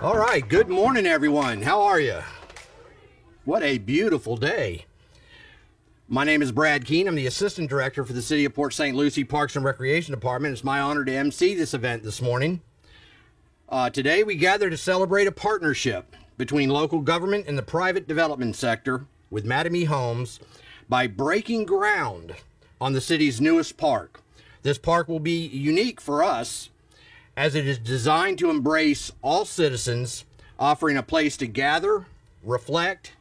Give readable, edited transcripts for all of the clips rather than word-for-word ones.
All right, good morning, everyone. How are you? What a beautiful day. My name is Brad Keene. I'm the Assistant Director for the City of Port St. Lucie Parks and Recreation Department. It's my honor to MC this event this morning. Today, we gather to celebrate a partnership between local government and the private development sector with Mattamy Homes by breaking ground on the city's newest park. This park will be unique for us as it is designed to embrace all citizens, offering a place to gather, reflect,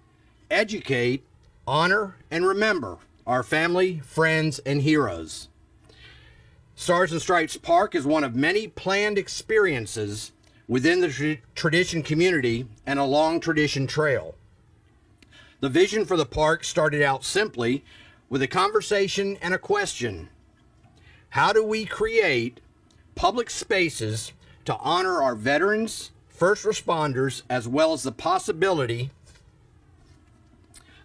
educate, honor, and remember our family, friends, and heroes. Stars and Stripes Park is one of many planned experiences within the Tradition community and a long tradition trail. The vision for the park started out simply with a conversation and a question. How do we create public spaces to honor our veterans, first responders, as well as the possibility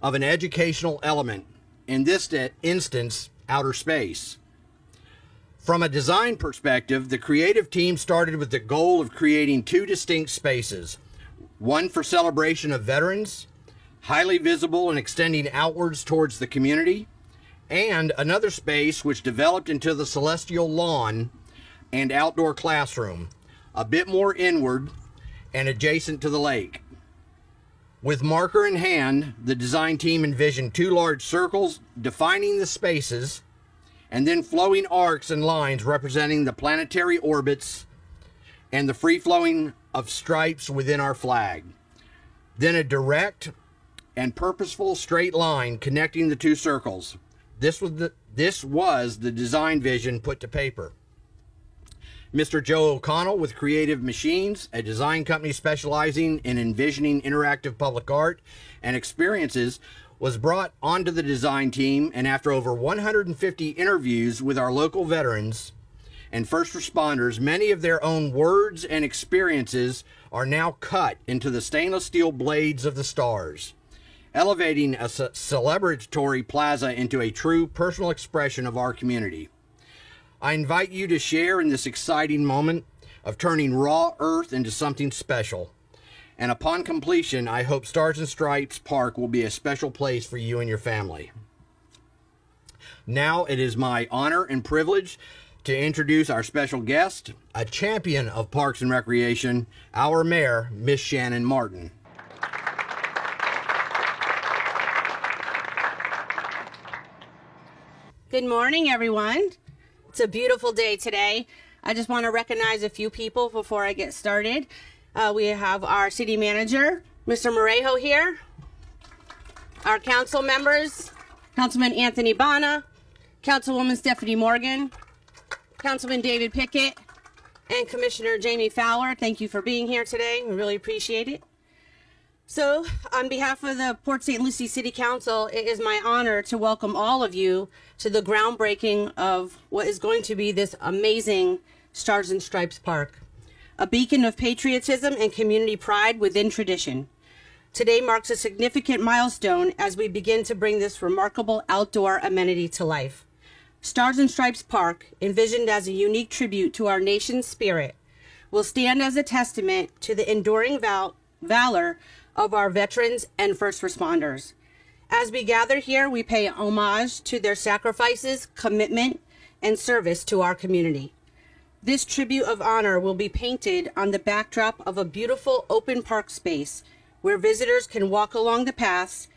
of an educational element, in this instance, outer space? From a design perspective, the creative team started with the goal of creating two distinct spaces, one for celebration of veterans, highly visible and extending outwards towards the community, and another space which developed into the celestial lawn and outdoor classroom, a bit more inward and adjacent to the lake. With marker in hand, the design team envisioned two large circles defining the spaces and then flowing arcs and lines representing the planetary orbits and the free-flowing of stripes within our flag. Then a direct and purposeful straight line connecting the two circles. This was the design vision put to paper. Mr. Joe O'Connell with Creative Machines, a design company specializing in envisioning interactive public art and experiences, was brought onto the design team, and after over 150 interviews with our local veterans and first responders, many of their own words and experiences are now cut into the stainless steel blades of the stars, elevating a celebratory plaza into a true personal expression of our community. I invite you to share in this exciting moment of turning raw earth into something special. And upon completion, I hope Stars and Stripes Park will be a special place for you and your family. Now it is my honor and privilege to introduce our special guest, a champion of Parks and Recreation, our Mayor, Miss Shannon Martin. Good morning, everyone. It's a beautiful day today. I just want to recognize a few people before I get started. We have our city manager, Mr. Morejo, here. Our council members, Councilman Anthony Bana, Councilwoman Stephanie Morgan, Councilman David Pickett, and Commissioner Jamie Fowler. Thank you for being here today. We really appreciate it. So, on behalf of the Port St. Lucie City Council, it is my honor to welcome all of you to the groundbreaking of what is going to be this amazing Stars and Stripes Park, a beacon of patriotism and community pride within tradition. Today marks a significant milestone as we begin to bring this remarkable outdoor amenity to life. Stars and Stripes Park, envisioned as a unique tribute to our nation's spirit, will stand as a testament to the enduring valor of our veterans and first responders. As we gather here, we pay homage to their sacrifices, commitment, and service to our community. This tribute of honor will be painted on the backdrop of a beautiful open park space where visitors can walk along the paths,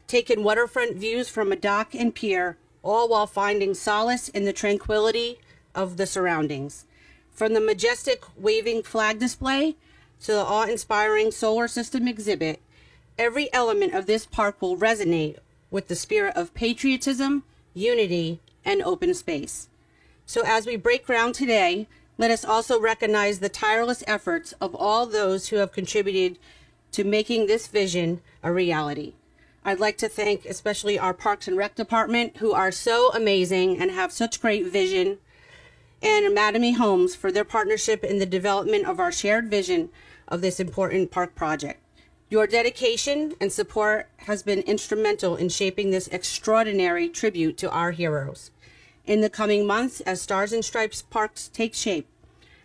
take in waterfront views from a dock and pier, all while finding solace in the tranquility of the surroundings. From the majestic waving flag display to the awe-inspiring solar system exhibit, every element of this park will resonate with the spirit of patriotism, unity, and open space. So as we break ground today, let us also recognize the tireless efforts of all those who have contributed to making this vision a reality. I'd like to thank especially our Parks and Rec Department, who are so amazing and have such great vision, and Mattamy Homes for their partnership in the development of our shared vision of this important park project. Your dedication and support has been instrumental in shaping this extraordinary tribute to our heroes. In the coming months, as Stars and Stripes Parks take shape,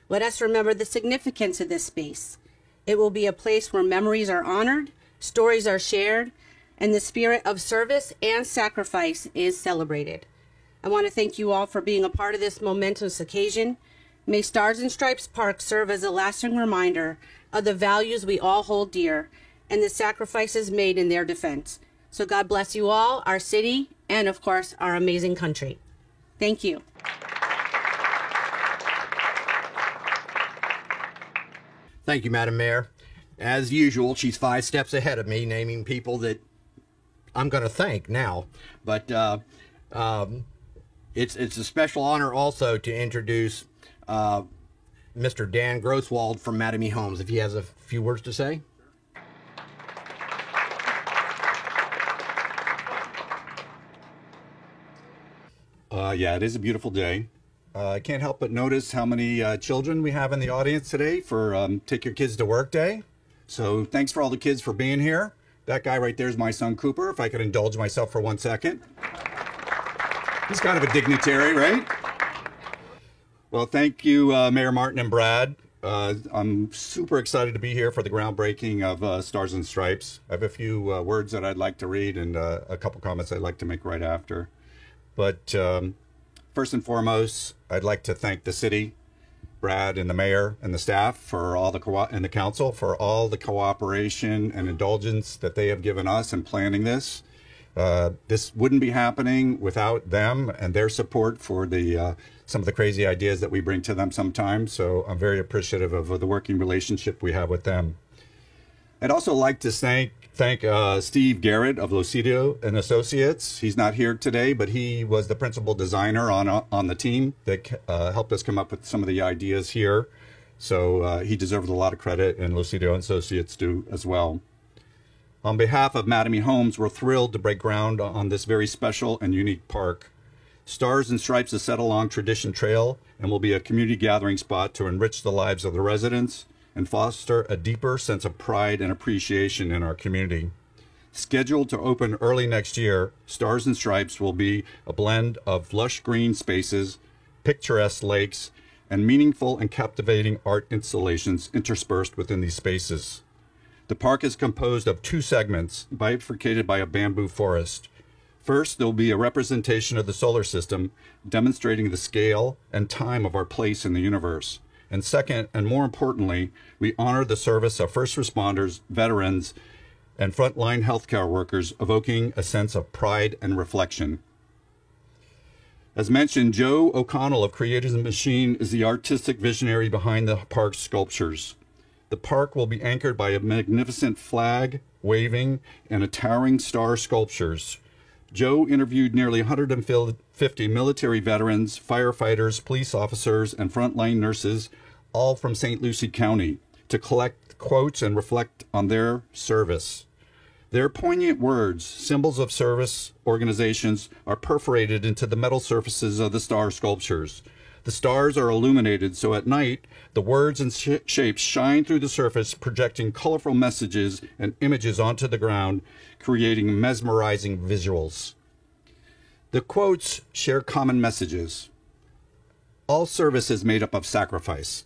let us remember the significance of this space. It will be a place where memories are honored, stories are shared, and the spirit of service and sacrifice is celebrated. I want to thank you all for being a part of this momentous occasion. May Stars and Stripes Park serve as a lasting reminder of the values we all hold dear and the sacrifices made in their defense. So God bless you all, our city, and of course, our amazing country. Thank you. Thank you, Madam Mayor. As usual, she's 5 steps ahead of me, naming people that I'm going to thank now. But it's a special honor also to introduce Mr. Dan Grosswald from Mattamy Homes, if he has a few words to say. Yeah, it is a beautiful day. I can't help but notice how many children we have in the audience today for Take Your Kids to Work Day. So thanks for all the kids for being here. That guy right there is my son Cooper, if I could indulge myself for 1 second. He's kind of a dignitary, right? Well, thank you, Mayor Martin and Brad. I'm super excited to be here for the groundbreaking of Stars and Stripes. I have a few words that I'd like to read and a couple comments I'd like to make right after. But first and foremost, I'd like to thank the city, Brad and the mayor and the staff for all and the council for all the cooperation and indulgence that they have given us in planning this. This wouldn't be happening without them and their support for the some of the crazy ideas that we bring to them sometimes. So I'm very appreciative of the working relationship we have with them. I'd also like to thank Steve Garrett of Lucido and Associates. He's not here today, but he was the principal designer on the team that helped us come up with some of the ideas here. So he deserves a lot of credit, and Lucido and Associates do as well. On behalf of Mattamy Homes, we're thrilled to break ground on this very special and unique park. Stars and Stripes is set along Tradition Trail and will be a community gathering spot to enrich the lives of the residents and foster a deeper sense of pride and appreciation in our community. Scheduled to open early next year, Stars and Stripes will be a blend of lush green spaces, picturesque lakes, and meaningful and captivating art installations interspersed within these spaces. The park is composed of 2 segments, bifurcated by a bamboo forest. First, there will be a representation of the solar system, demonstrating the scale and time of our place in the universe. And second, and more importantly, we honor the service of first responders, veterans, and frontline healthcare workers, evoking a sense of pride and reflection. As mentioned, Joe O'Connell of Creators Machine is the artistic visionary behind the park's sculptures. The park will be anchored by a magnificent flag waving and a towering star sculptures. Joe interviewed nearly 150 military veterans, firefighters, police officers, and frontline nurses, all from St. Lucie County, to collect quotes and reflect on their service. Their poignant words, symbols of service organizations, are perforated into the metal surfaces of the star sculptures. The stars are illuminated, so at night, the words and shapes shine through the surface, projecting colorful messages and images onto the ground, creating mesmerizing visuals. The quotes share common messages. All service is made up of sacrifice.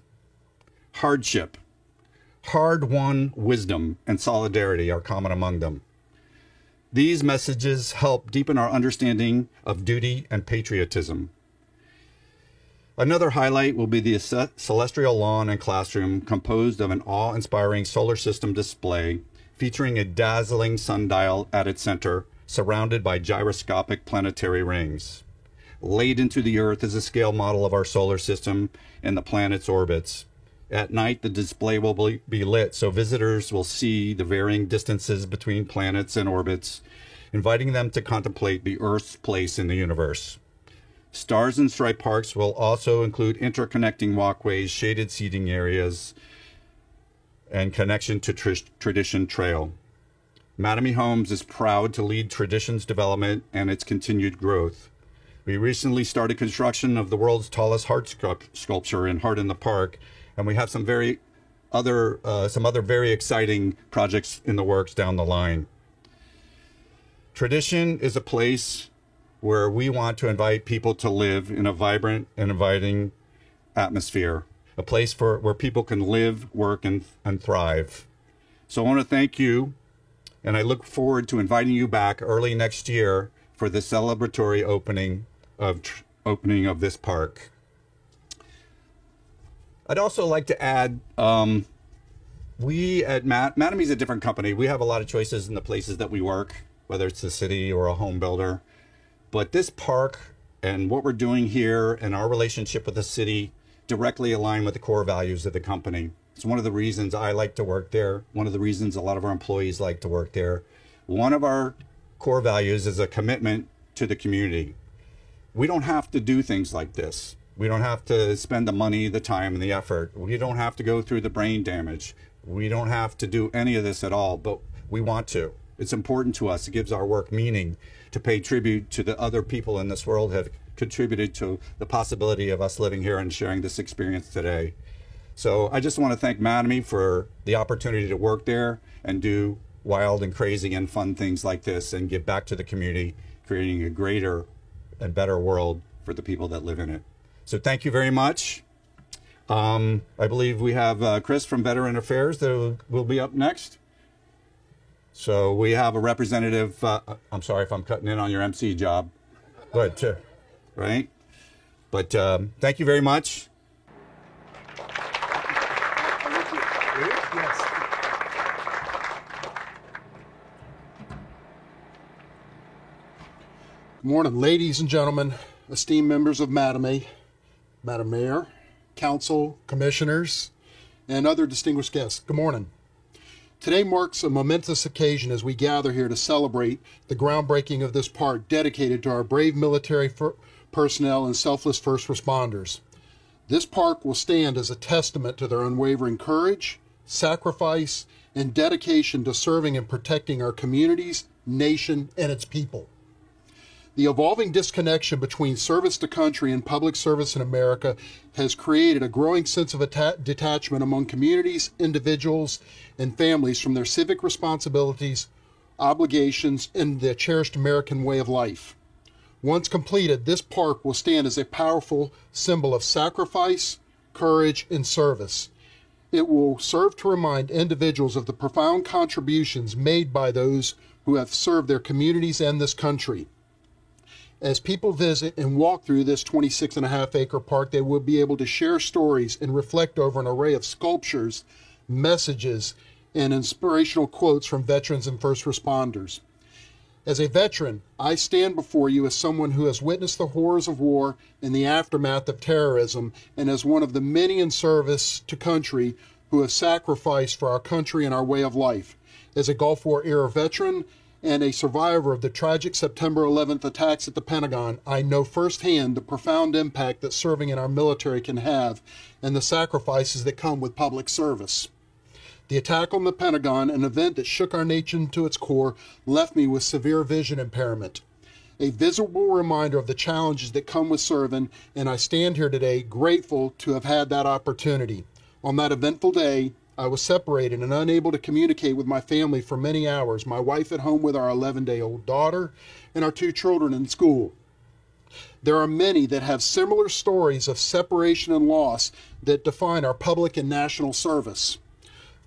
Hardship, hard-won wisdom, and solidarity are common among them. These messages help deepen our understanding of duty and patriotism. Another highlight will be the celestial lawn and classroom, composed of an awe-inspiring solar system display featuring a dazzling sundial at its center, surrounded by gyroscopic planetary rings. Laid into the Earth is a scale model of our solar system and the planet's orbits. At night, the display will be lit so visitors will see the varying distances between planets and orbits, inviting them to contemplate the Earth's place in the universe. Stars and Stripe Parks will also include interconnecting walkways, shaded seating areas, and connection to Tradition Trail. Mattamy Homes is proud to lead Tradition's development and its continued growth. We recently started construction of the world's tallest heart sculpture in Heart in the Park, and we have some other very exciting projects in the works down the line. Tradition is a place where we want to invite people to live in a vibrant and inviting atmosphere. a place where people can live, work, and thrive. So I want to thank you, and I look forward to inviting you back early next year for the celebratory opening of this park. I'd also like to add, we at Mattami's a different company. We have a lot of choices in the places that we work, whether it's the city or a home builder. But this park and what we're doing here and our relationship with the city directly align with the core values of the company. It's one of the reasons I like to work there. One of the reasons a lot of our employees like to work there. One of our core values is a commitment to the community. We don't have to do things like this. We don't have to spend the money, the time, and the effort. We don't have to go through the brain damage. We don't have to do any of this at all, but we want to. It's important to us. It gives our work meaning to pay tribute to the other people in this world who have contributed to the possibility of us living here and sharing this experience today. So I just want to thank Mattamy for the opportunity to work there and do wild and crazy and fun things like this and give back to the community, creating a greater and better world for the people that live in it. So thank you very much. I believe we have Chris from Veteran Affairs that will be up next. So we have a representative. I'm sorry if I'm cutting in on your MC job, but right. But thank you very much. Good morning, ladies and gentlemen, esteemed members of Mattamy, Madam Mayor, Council, Commissioners, and other distinguished guests. Good morning. Today marks a momentous occasion as we gather here to celebrate the groundbreaking of this park dedicated to our brave military personnel and selfless first responders. This park will stand as a testament to their unwavering courage, sacrifice, and dedication to serving and protecting our communities, nation, and its people. The evolving disconnection between service to country and public service in America has created a growing sense of detachment among communities, individuals, and families from their civic responsibilities, obligations, and the cherished American way of life. Once completed, this park will stand as a powerful symbol of sacrifice, courage, and service. It will serve to remind individuals of the profound contributions made by those who have served their communities and this country. As people visit and walk through this 26.5-acre park, they will be able to share stories and reflect over an array of sculptures, messages, and inspirational quotes from veterans and first responders. As a veteran, I stand before you as someone who has witnessed the horrors of war and the aftermath of terrorism, and as one of the many in service to country who have sacrificed for our country and our way of life. As a Gulf War era veteran, and a survivor of the tragic September 11th attacks at the Pentagon, I know firsthand the profound impact that serving in our military can have and the sacrifices that come with public service. The attack on the Pentagon, an event that shook our nation to its core, left me with severe vision impairment. A visible reminder of the challenges that come with serving, and I stand here today grateful to have had that opportunity. On that eventful day, I was separated and unable to communicate with my family for many hours, my wife at home with our 11-day-old daughter and our 2 children in school. There are many that have similar stories of separation and loss that define our public and national service.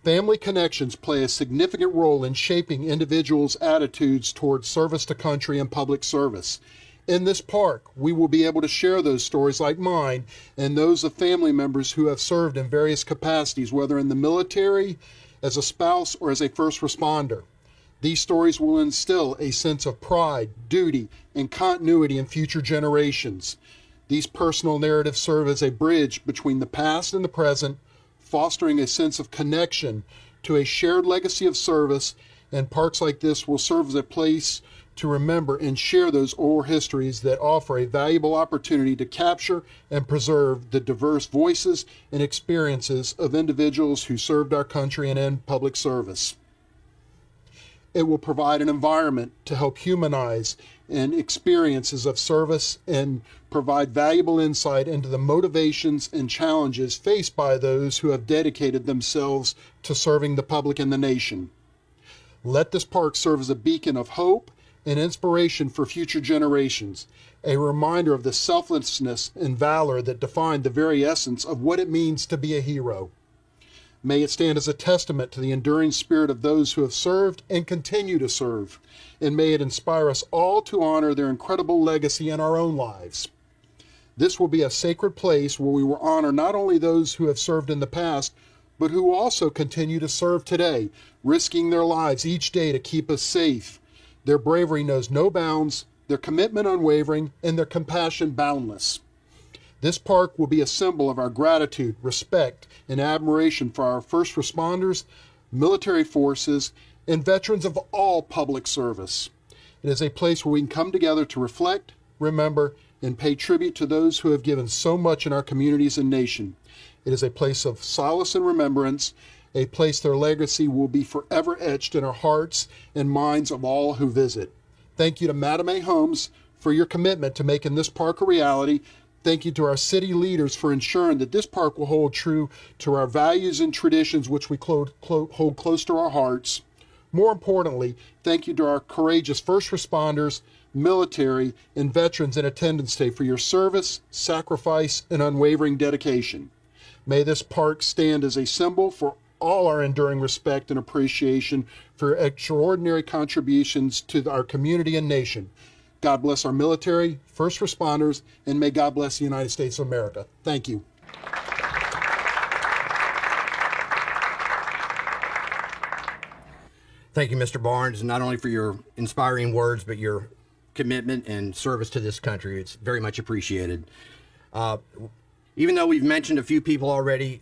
Family connections play a significant role in shaping individuals' attitudes towards service to country and public service. In this park, we will be able to share those stories like mine and those of family members who have served in various capacities, whether in the military, as a spouse, or as a first responder. These stories will instill a sense of pride, duty, and continuity in future generations. These personal narratives serve as a bridge between the past and the present, fostering a sense of connection to a shared legacy of service, and parks like this will serve as a place to remember and share those oral histories that offer a valuable opportunity to capture and preserve the diverse voices and experiences of individuals who served our country and in public service. It will provide an environment to help humanize and experiences of service and provide valuable insight into the motivations and challenges faced by those who have dedicated themselves to serving the public and the nation. Let this park serve as a beacon of hope an inspiration for future generations, a reminder of the selflessness and valor that define the very essence of what it means to be a hero. May it stand as a testament to the enduring spirit of those who have served and continue to serve, and may it inspire us all to honor their incredible legacy in our own lives. This will be a sacred place where we will honor not only those who have served in the past, but who also continue to serve today, risking their lives each day to keep us safe. Their bravery knows no bounds, their commitment unwavering, and their compassion boundless. This park will be a symbol of our gratitude, respect, and admiration for our first responders, military forces, and veterans of all public service. It is a place where we can come together to reflect, remember, and pay tribute to those who have given so much in our communities and nation. It is a place of solace and remembrance, a place their legacy will be forever etched in our hearts and minds of all who visit. Thank you to Madam A. Homes for your commitment to making this park a reality. Thank you to our city leaders for ensuring that this park will hold true to our values and traditions, which we hold close to our hearts. More importantly, thank you to our courageous first responders, military, and veterans in attendance today for your service, sacrifice, and unwavering dedication. May this park stand as a symbol for all our enduring respect and appreciation for extraordinary contributions to our community and nation. God bless our military, first responders, and may God bless the United States of America. Thank you. Thank you, Mr. Barnes, not only for your inspiring words, but your commitment and service to this country. It's very much appreciated. Even though we've mentioned a few people already,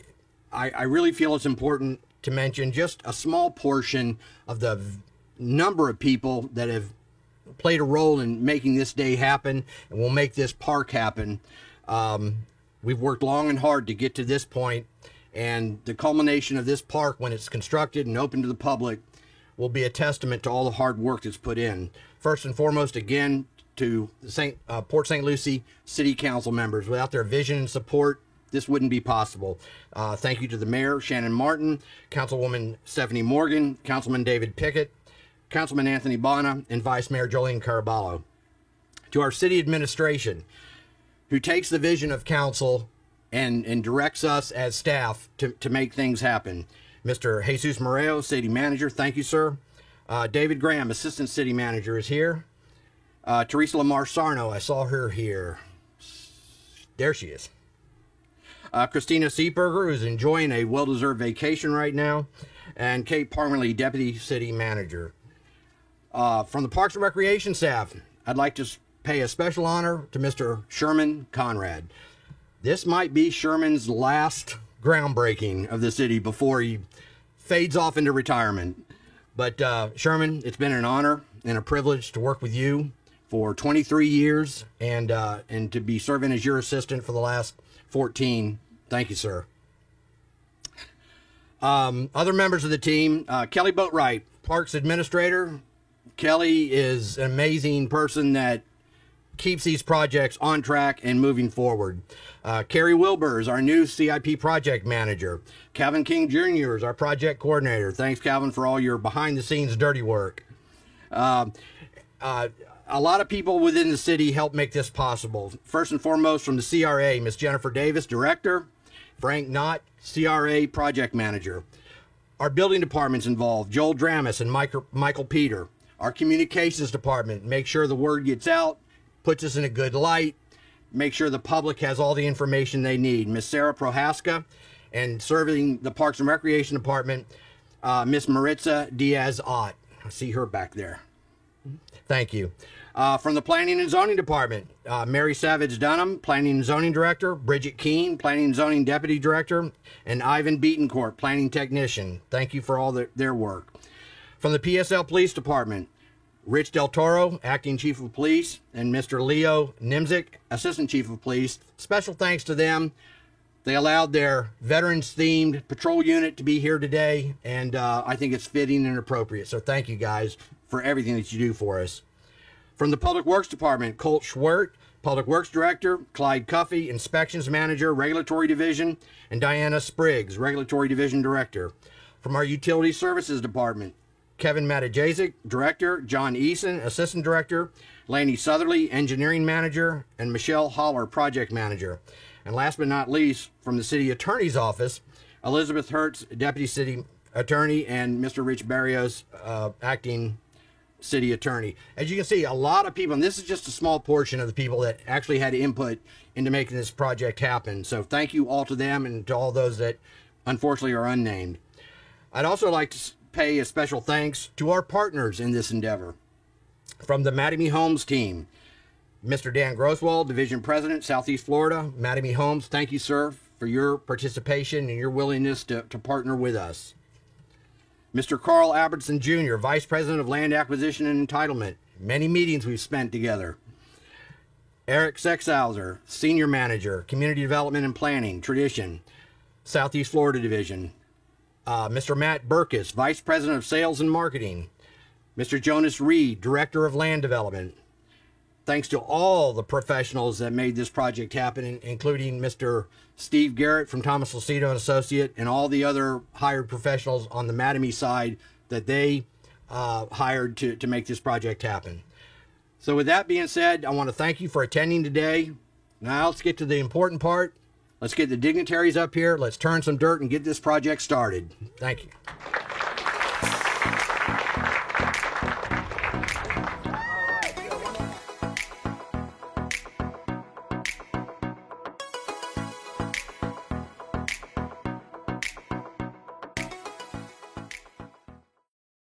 I really feel it's important to mention just a small portion of the number of people that have played a role in making this day happen and will make this park happen. We've worked long and hard to get to this point, and the culmination of this park, when it's constructed and open to the public, will be a testament to all the hard work that's put in. First and foremost, again, to the Port St. Lucie City Council members. Without their vision and support, this wouldn't be possible. Thank you to the Mayor, Shannon Martin, Councilwoman Stephanie Morgan, Councilman David Pickett, Councilman Anthony Bona, and Vice Mayor Jolene Caraballo. To our city administration, who takes the vision of council and directs us as staff to make things happen. Mr. Jesus Moreo, City Manager, thank you, sir. David Graham, Assistant City Manager, is here. Teresa Lamar Sarno, I saw her here. There she is. Christina Seeberger, who's enjoying a well-deserved vacation right now. And Kate Parmalee, Deputy City Manager. From the Parks and Recreation staff, I'd like to pay a special honor to Mr. Sherman Conrad. This might be Sherman's last groundbreaking of the city before he fades off into retirement. But Sherman, it's been an honor and a privilege to work with you for 23 years and to be serving as your assistant for the last 14. Thank you, sir. Other members of the team, Kelly Boatwright, Parks Administrator. Kelly is an amazing person that keeps these projects on track and moving forward. Carrie Wilbur is our new CIP Project Manager. Calvin King Jr. is our Project Coordinator. Thanks, Calvin, for all your behind-the-scenes dirty work. A lot of people within the city help make this possible. First and foremost, from the CRA, Ms. Jennifer Davis, Director. Frank Knott, CRA Project Manager. Our building department's involved, Joel Dramis and Michael Peter. Our communications department, make sure the word gets out, puts us in a good light, make sure the public has all the information they need. Miss Sarah Prohaska, and serving the Parks and Recreation Department, Miss Maritza Diaz-Ott. I see her back there. Thank you. From the Planning and Zoning Department, Mary Savage Dunham, Planning and Zoning Director, Bridget Keene, Planning and Zoning Deputy Director, and Ivan Beatoncourt, Planning Technician. Thank you for all their work. From the PSL Police Department, Rich Del Toro, Acting Chief of Police, and Mr. Leo Nimzik, Assistant Chief of Police. Special thanks to them. They allowed their veterans-themed patrol unit to be here today, and I think it's fitting and appropriate. So thank you guys for everything that you do for us. From the Public Works Department, Colt Schwert, Public Works Director, Clyde Cuffey, Inspections Manager, Regulatory Division, and Diana Spriggs, Regulatory Division Director. From our Utility Services Department, Kevin Matajazic, Director, John Eason, Assistant Director, Laney Southerly, Engineering Manager, and Michelle Holler, Project Manager. And last but not least, from the City Attorney's Office, Elizabeth Hertz, Deputy City Attorney, and Mr. Rich Barrios, Acting City Attorney. As you can see, a lot of people, and this is just a small portion of the people that actually had input into making this project happen. So thank you all to them and to all those that unfortunately are unnamed. I'd also like to pay a special thanks to our partners in this endeavor. From the Mattamy Homes team, Mr. Dan Grosswald, Division President, Southeast Florida. Mattamy Homes, thank you, sir, for your participation and your willingness to partner with us. Mr. Carl Albertson Jr., Vice President of Land Acquisition and Entitlement. Many meetings we've spent together. Eric Sexhauser, Senior Manager, Community Development and Planning, Tradition, Southeast Florida Division. Mr. Matt Burkus, Vice President of Sales and Marketing. Mr. Jonas Reed, Director of Land Development. Thanks to all the professionals that made this project happen, including Mr. Steve Garrett from Thomas Lucido and Associate, and all the other hired professionals on the Mattamy side that they hired to make this project happen. So with that being said, I want to thank you for attending today. Now let's get to the important part. Let's get the dignitaries up here. Let's turn some dirt and get this project started. Thank you.